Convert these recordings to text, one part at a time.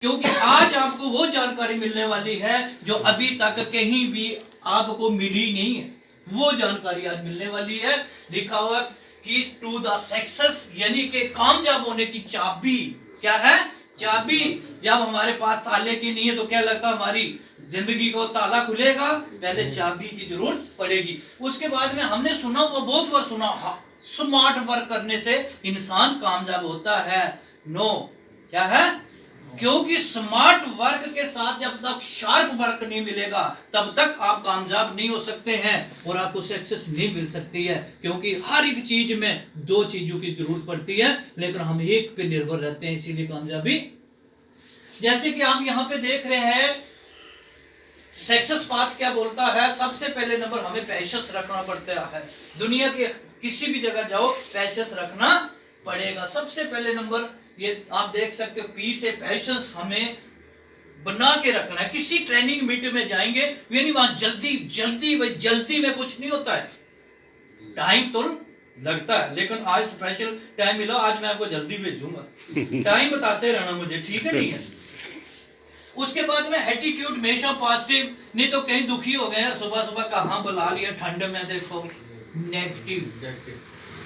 क्योंकि आज आपको वो जानकारी मिलने वाली है जो अभी तक कहीं भी आपको मिली नहीं है। वो जानकारी आज मिलने वाली है। लिखा हुआ कीज टू द सक्सेस, यानी कि कामयाब होने की चाबी। क्या है? चाबी। जब हमारे पास ताले की नहीं है तो क्या लगता हमारी जिंदगी को ताला खुलेगा? पहले चाबी की जरूरत पड़ेगी। उसके बाद में हमने सुना, वो बहुत बार सुना, स्मार्ट वर्क करने से इंसान कामयाब होता है। नो, क्या है? क्योंकि स्मार्ट वर्क के साथ जब तक शार्प वर्क नहीं मिलेगा तब तक आप कामयाब नहीं हो सकते हैं और आपको सक्सेस नहीं मिल सकती है। क्योंकि हर एक चीज में दो चीजों की जरूरत पड़ती है, लेकिन हम एक पे निर्भर रहते हैं, इसीलिए कामयाबी। जैसे कि आप यहां पे देख रहे हैं, सक्सेस पाथ क्या बोलता है? सबसे पहले नंबर हमें पैशंस रखना पड़ता है। दुनिया के किसी भी जगह जाओ, पैशंस रखना पड़ेगा। सबसे पहले नंबर ये आप देख सकते हो, पी से पैशंस हमें बना के रखना है। किसी ट्रेनिंग मीट में जाएंगे, यानी वहां जल्दी में कुछ नहीं होता है, टाइम तो लगता है। लेकिन आज स्पेशल टाइम मिला, आज मैं आपको जल्दी भेजूंगा। टाइम बताते रहना मुझे, ठीक है? नहीं है। उसके बाद में एटीट्यूड हमेशा पॉजिटिव, नहीं तो कहीं दुखी हो गए, सुबह सुबह कहां बुला लिया ठंड में, देखो नेगेटिव।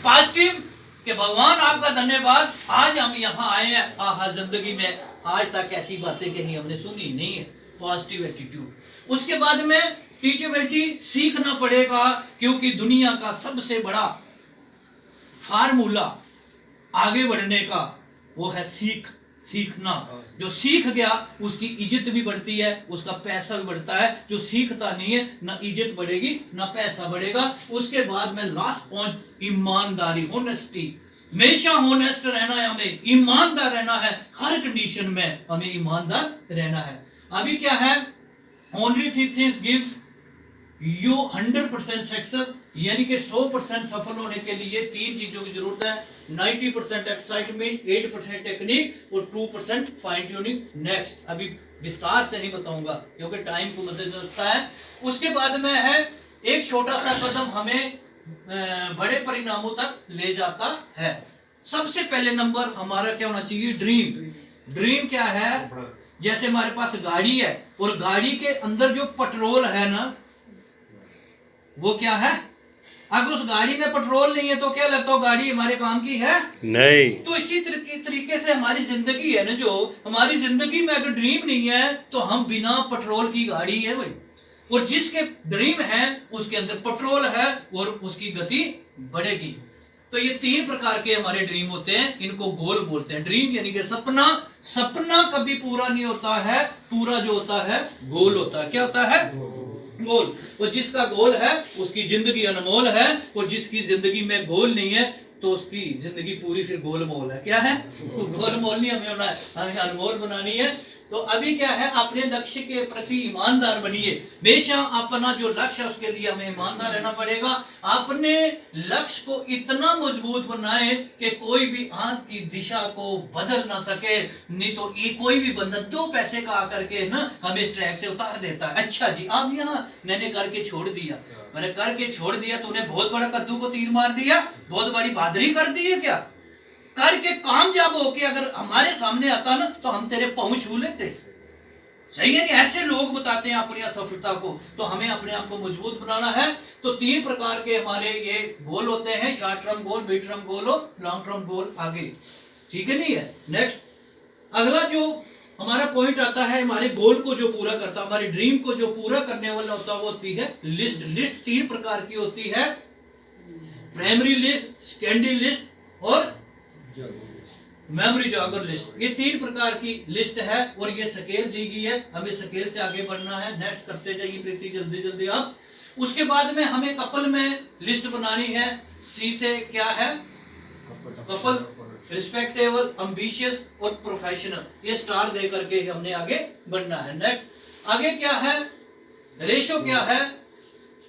पॉजिटिव कि भगवान आपका धन्यवाद, आज हम यहाँ आए हैं। आहा, जिंदगी में आज तक ऐसी बातें कहीं हमने सुनी नहीं है। Positive attitude. उसके बाद में टीचेबिलिटी, सीखना पड़ेगा, क्योंकि दुनिया का सबसे बड़ा फार्मूला आगे बढ़ने का वो है सीखना। जो सीख गया उसकी इज्जत भी बढ़ती है, उसका पैसा भी बढ़ता है। जो सीखता नहीं है, ना इज्जत बढ़ेगी ना पैसा बढ़ेगा। उसके बाद में लास्ट पॉइंट, ईमानदारी, होनेस्टी। हमेशा होनेस्ट रहना है, हमें ईमानदार रहना है। हर कंडीशन में हमें ईमानदार रहना है। अभी क्या है? Only three things give you 100% success, यानी कि 100% सफल होने के लिए तीन चीजों की जरूरत है। 90% एक्साइटमेंट, 8% टेक्निक और 2% फाइन ट्यूनिंग। नेक्स्ट अभी विस्तार से नहीं बताऊंगा क्योंकि टाइम को मद्देनजर रखता है। उसके बाद में है एक छोटा सा कदम हमें बड़े परिणामों तक ले जाता है। सबसे पहले नंबर हमारा क्या होना चाहिए? ड्रीम। ड्रीम क्या है? जैसे हमारे पास गाड़ी है और गाड़ी के अंदर जो पेट्रोल है ना, वो क्या है? अगर उस गाड़ी में पेट्रोल नहीं है तो क्या लगता है गाड़ी हमारे काम की है? नहीं। तो इसी तरीके से हमारी जिंदगी है ना, जो हमारी जिंदगी में अगर ड्रीम नहीं है तो हम बिना पेट्रोल की गाड़ी है भाई। और जिसके ड्रीम है उसके अंदर पेट्रोल है और उसकी गति बढ़ेगी। तो ये तीन प्रकार के हमारे ड्रीम होते हैं, इनको गोल बोलते हैं। ड्रीम यानी कि सपना। सपना कभी पूरा नहीं होता है, पूरा जो होता है गोल होता है। क्या होता है? गोल। और जिसका गोल है उसकी जिंदगी अनमोल है, और जिसकी जिंदगी में गोल नहीं है तो उसकी जिंदगी पूरी फिर गोलमोल है। क्या है? गोलमोल नहीं हमें होना है, हमें अनमोल बनानी है। तो अभी क्या है? अपने लक्ष्य के प्रति ईमानदार बनिए। हमेशा अपना जो लक्ष्य है उसके लिए हमें ईमानदार रहना पड़ेगा। अपने लक्ष्य को इतना मजबूत बनाए कि कोई भी आंख की दिशा को बदल ना सके। नहीं तो ये कोई भी बंदा 2 पैसे का आकर के ना हमें इस ट्रैक से उतार देता है। अच्छा जी, आप यहाँ मैंने करके छोड़ दिया, मैंने करके छोड़ दिया, तूने बहुत बड़ा कद्दू को तीर मार दिया, बहुत बड़ी बहादुरी कर दी है क्या? करके कामयाब होके अगर हमारे सामने आता ना तो हम तेरे पांव छू लेते। सही है नहीं? ऐसे लोग बताते हैं अपनी असफलता को। तो हमें अपने आप को मजबूत बनाना है। तो 3 प्रकार के हमारे ये गोल होते हैं, short term goal, mid term goal और लॉन्ग टर्म गोल आगे। ठीक है? नहीं है? नेक्स्ट अगला जो हमारा पॉइंट आता है, हमारे गोल को जो पूरा करता है, हमारे ड्रीम को जो पूरा करने वाला होता है, वो होती है लिस्ट। लिस्ट 3 प्रकार की होती है, प्राइमरी लिस्ट, सेकेंडरी लिस्ट और मेमोरी जॉगर लिस्ट। ये 3 प्रकार की लिस्ट है और ये स्केल दी गई है, हमें स्केल से आगे बढ़ना है। नेक्स्ट करते जाइए प्रीति, जल्दी जल्दी आप। उसके बाद में हमें कपल में लिस्ट बनानी है। सी से क्या है? कपल, रिस्पेक्टेबल, एम्बिशियस और प्रोफेशनल। ये स्टार दे करके हमने आगे बढ़ना है। नेक्स्ट आगे क्या है? रेशो क्या है?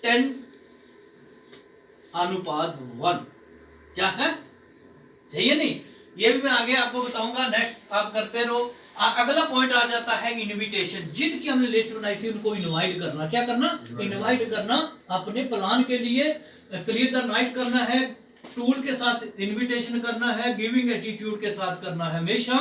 10:1। क्या है? सही है नहीं? ये भी मैं आगे आपको बताऊंगा। नेक्स्ट आप करते रहो। अगला पॉइंट आ जाता है इनविटेशन। जिनकी हमने लिस्ट बनाई थी उनको इनवाइट करना। क्या करना? इनवाइट करना। अपने प्लान के लिए क्लियर द नाइट करना है, टूल के साथ इनविटेशन करना है, गिविंग एटीट्यूड के साथ करना है। हमेशा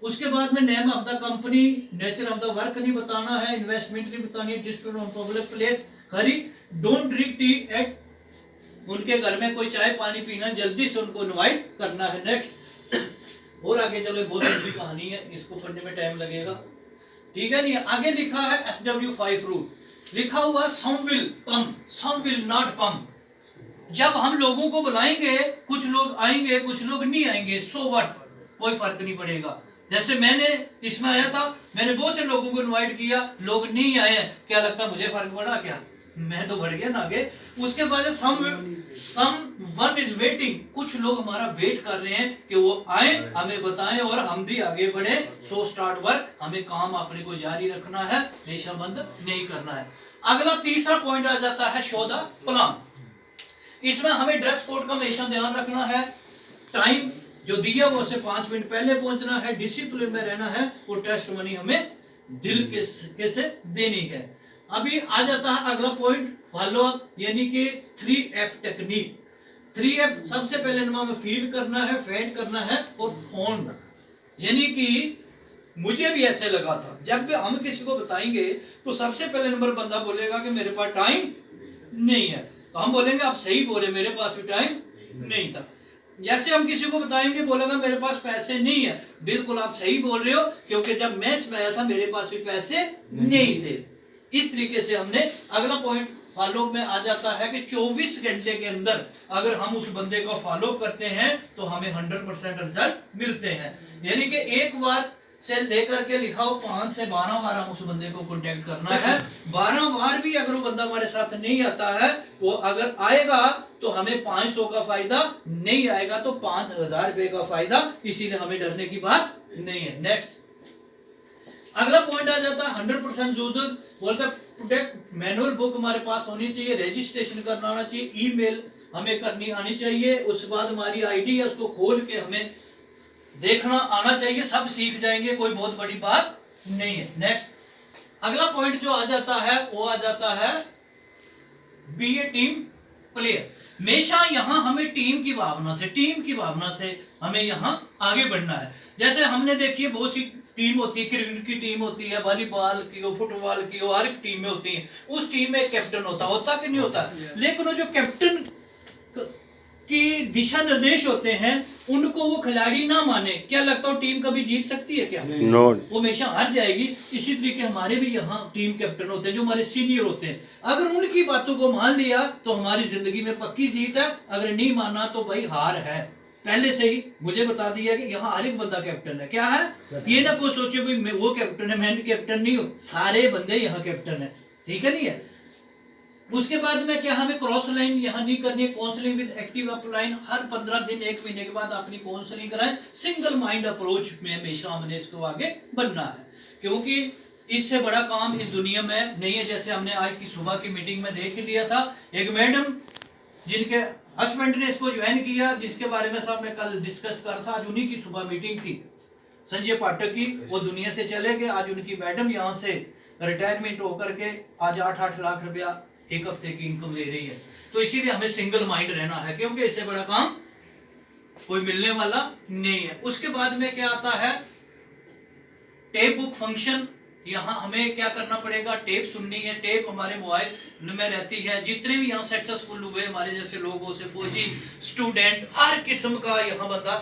उसके बाद में name of the company, nature of the work नहीं बताना है, इन्वेस्टमेंट नहीं बतानी है, dispute on public place, hurry don't drink tea at, उनके घर में कोई चाय पानी पीना, जल्दी से उनको इनवाइट करना है। नेक्स्ट और आगे चलो, बहुत लंबी कहानी है, इसको पढ़ने में टाइम लगेगा, ठीक है नहीं। आगे लिखा है SW5 रूल, लिखा हुआ some will come some will not come. जब हम लोगों को बुलाएंगे, कुछ लोग आएंगे कुछ लोग नहीं आएंगे, सो व्हाट, कोई फर्क नहीं पड़ेगा। जैसे मैंने इसमें आया था, मैंने बहुत से लोगों को इनवाइट किया, लोग नहीं आए, क्या लगता मुझे फर्क पड़ा क्या? मैं तो बढ़ गया ना आगे। उसके बाद सम वन इज वेटिंग, कुछ लोग हमारा वेट कर रहे हैं कि वो आए, हमें बताएं और हम भी आगे बढ़े। सो स्टार्ट वर्क, हमें काम अपने को जारी रखना है, रेशा बंद नहीं करना है। अगला तीसरा पॉइंट आ जाता है शो द प्लान। इसमें हमें ड्रेस कोड का हमेशा ध्यान रखना है, टाइम जो दिया वो से 5 मिनट पहले पहुंचना है, डिसिप्लिन में रहना है, और टेस्ट मनी हमें दिल के से देनी है। अभी आ जाता है अगला पॉइंट, फॉलो अप, यानी कि 3F टेक्निक। 3F सबसे पहले हमें फील करना है, फेड करना है और फोन। यानी कि मुझे भी ऐसे लगा था, जब भी हम किसी को बताएंगे तो सबसे पहले नंबर बंदा बोलेगा कि मेरे पास टाइम नहीं है, तो हम बोलेंगे आप सही बोले, मेरे पास भी टाइम नहीं था। जैसे हम किसी को बताएंगे, बोलेगा मेरे पास पैसे नहीं है, बिल्कुल आप सही बोल रहे हो, क्योंकि जब मैं इसमें आया था मेरे पास भी पैसे नहीं थे। इस तरीके से हमने अगला पॉइंट फॉलो में आ जाता है कि 24 घंटे के अंदर अगर हम उस बंदे को फॉलो करते हैं तो हमें 100% रिजल्ट मिलते हैं। यानी कि एक बार से लेकर के लिखा हो 5 से 12 बार हम उस बंदे को कांटेक्ट करना है। 12 बार भी अगर वो बंदा हमारे साथ नहीं आता है, वो अगर आएगा तो हमें 500 का फायदा, नहीं आएगा तो 5000 रुपए का फायदा, इसीलिए हमें डरने की बात नहीं है। नेक्स्ट अगला पॉइंट आ जाता है 100% यूजर, बोलते प्रोडक्ट मैनुअल बुक हमारे पास होनी चाहिए, रजिस्ट्रेशन करना आना चाहिए, ईमेल हमें करनी आनी चाहिए, उसके बाद हमारी आईडी है उसको खोल के हमें देखना आना चाहिए, सब सीख जाएंगे, कोई बहुत बड़ी बात नहीं है। नेक्स्ट अगला पॉइंट जो आ जाता है वो आ जाता है बी ए टीम प्लेयर। हमेशा यहाँ हमें टीम की भावना से हमें यहाँ आगे बढ़ना है। जैसे हमने देखिए बहुत सी टीम होती है, क्रिकेट की टीम होती है, वॉलीबॉल की हो, फुटबॉल की हो, हर एक टीम में होती है। उस टीम में कैप्टन होता कि नहीं होता, लेकिन वो जो कैप्टन की दिशा निर्देश होते हैं उनको वो खिलाड़ी ना माने, क्या लगता है टीम कभी जीत सकती है क्या? नो। वो हमेशा हार जाएगी। इसी तरीके हमारे भी यहाँ टीम कैप्टन होते हैं जो हमारे सीनियर होते हैं, अगर उनकी बातों को मान लिया तो हमारी जिंदगी में पक्की जीत है, अगर नहीं माना तो भाई हार है। पहले से ही मुझे बता दिया कि यहाँ हर एक बंदा कैप्टन है। क्या है ये ना कोई सोचे भाई वो कैप्टन है मैं कैप्टन नहीं हूँ, सारे बंदे यहाँ कैप्टन है, ठीक है नहीं है। उसके बाद में क्या हमें क्रॉस लाइन यहाँ नहीं करनी है, काउंसलिंग विद एक्टिव अपलाइन, हर 15 दिन 1 महीने के बाद अपनी काउंसलिंग कराएं। सिंगल माइंड अप्रोच में हमेशा हमने इसको आगे बढ़ना है, क्योंकि इससे बड़ा काम इस दुनिया में नहीं है। जैसे हमने आज की सुबह की मीटिंग में देख लिया था, एक मैडम जिनके हस्बैंड ने इसको ज्वाइन किया, जिसके बारे में साहब मैं कल डिस्कस कर रहा था, आज उन्हीं की सुबह मीटिंग थी संजय पाठक की, वो दुनिया से चले गए। आज उनकी मैडम यहाँ से रिटायरमेंट होकर के आज 8-8 लाख रुपया एक हफ्ते की इनकम ले रही है। तो इसीलिए हमें सिंगल माइंड रहना है, क्योंकि इससे बड़ा काम कोई मिलने वाला नहीं है। उसके बाद में क्या आता है टेप बुक फंक्शन। यहाँ हमें क्या करना पड़ेगा, टेप सुननी है, टेप हमारे मोबाइल में रहती है। जितने भी यहाँ सक्सेसफुल हुए हमारे जैसे लोगों से, फौजी, स्टूडेंट, हर किस्म का यहाँ बंदा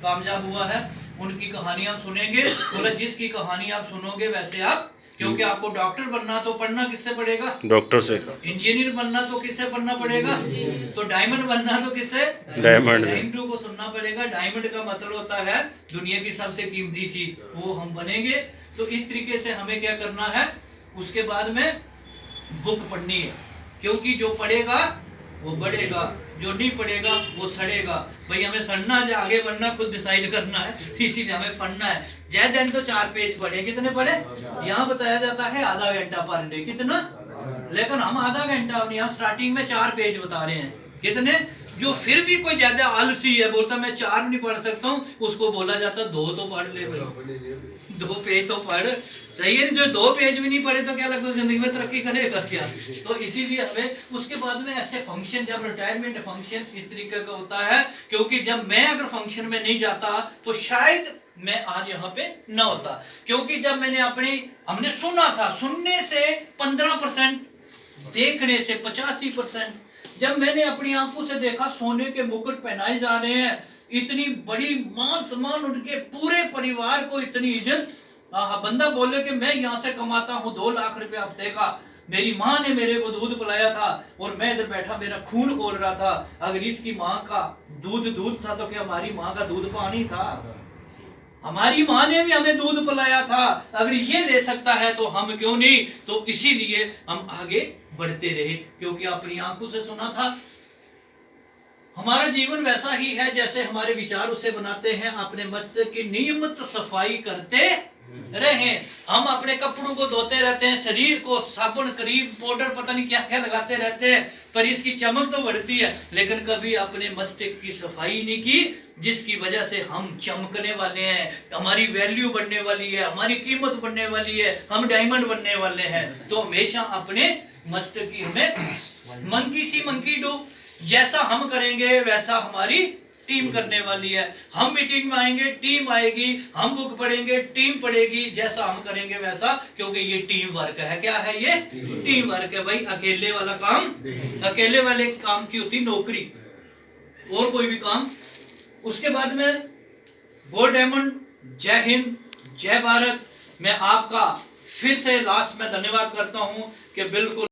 कामयाब हुआ है, उनकी कहानी आप सुनेंगे। बोला जिसकी कहानी आप सुनोगे वैसे आप, क्योंकि आपको डॉक्टर बनना तो पढ़ना किससे पड़ेगा, डॉक्टर से। इंजीनियर बनना तो किससे पढ़ना पड़ेगा, तो डायमंड बनना तो किससे, डायमंड को सुनना पड़ेगा। डायमंड का मतलब होता है दुनिया की सबसे कीमती चीज, वो हम बनेंगे। तो इस तरीके से हमें क्या करना है, उसके बाद में बुक पढ़नी है, क्योंकि जो पढ़ेगा वो बढ़ेगा, जो नहीं पढ़ेगा वो सड़ेगा। भाई हमें सड़ना है, आगे बढ़ना खुद डिसाइड करना है, इसीलिए हमें पढ़ना है। जय दिन तो 4 पेज पढ़े, कितने पढ़े, यहाँ बताया जाता है आधा घंटा पर डे, कितना, लेकिन हम आधा घंटा यहाँ स्टार्टिंग में 4 पेज बता रहे हैं, कितने। जो फिर भी कोई ज्यादा आलसी है, बोलता मैं 4 नहीं पढ़ सकता हूँ, उसको बोला जाता 2 तो पढ़ ले भाई, 2 पेज तो पढ़, सही है। जो 2 पेज भी नहीं पढ़े तो क्या लगता है जिंदगी में तरक्की करेगा क्या। तो इसीलिए हमें उसके बाद में ऐसे फंक्शन, जब रिटायरमेंट फंक्शन इस तरीके का होता है, क्योंकि जब मैं अगर फंक्शन में नहीं जाता तो शायद मैं आज यहाँ पे न होता। क्योंकि जब हमने सुना था, सुनने से 15%, देखने से 85%, जब मैंने अपनी आंखों से देखा सोने के मुकुट पहनाए जा रहे हैं, इतनी बड़ी मान सम्मान, उनके पूरे परिवार को इतनी इज्जत। बंदा बोले कि मैं यहाँ से कमाता हूँ 2 लाख रुपए हफ्ते का, मेरी माँ ने मेरे को दूध पिलाया था और मैं इधर बैठा मेरा खून खोल रहा था। अगर इसकी माँ का दूध था तो क्या हमारी माँ का दूध पानी था? हमारी माँ ने भी हमें दूध पिलाया था। अगर ये ले सकता है तो हम क्यों नहीं? तो इसीलिए हम आगे बढ़ते रहे, क्योंकि अपनी आंखों से सुना था। हमारा जीवन वैसा ही है जैसे हमारे विचार उसे बनाते हैं। अपने मस्तिष्क की नियमित सफाई करते रहे। हम अपने कपड़ों को धोते रहते हैं, शरीर को साबुन, क्रीम, पाउडर, पता नहीं क्या क्या लगाते रहते हैं, पर इसकी चमक तो बढ़ती है, लेकिन कभी अपने मस्तिष्क की सफाई नहीं की, जिसकी वजह से हम चमकने वाले हैं, हमारी वैल्यू बढ़ने वाली है, हमारी कीमत बढ़ने वाली है, हम डायमंड बनने वाले हैं। तो हमेशा अपने मस्तिष्क की हमें मंकी सी मंकी डू, जैसा हम करेंगे वैसा हमारी टीम करने वाली है। हम मीटिंग में आएंगे, टीम आएगी, हम बुक पढ़ेंगे, टीम पढ़ेगी, जैसा हम करेंगे वैसा, क्योंकि ये टीम वर्क है। क्या है ये? टीम वर्क है भाई। अकेले वाला काम, अकेले वाले काम की होती नौकरी, और कोई भी काम। उसके बाद में गोल्ड डायमंड, जय हिंद, जय भारत। मैं आपका फिर से लास्ट में धन्यवाद करता हूं कि बिल्कुल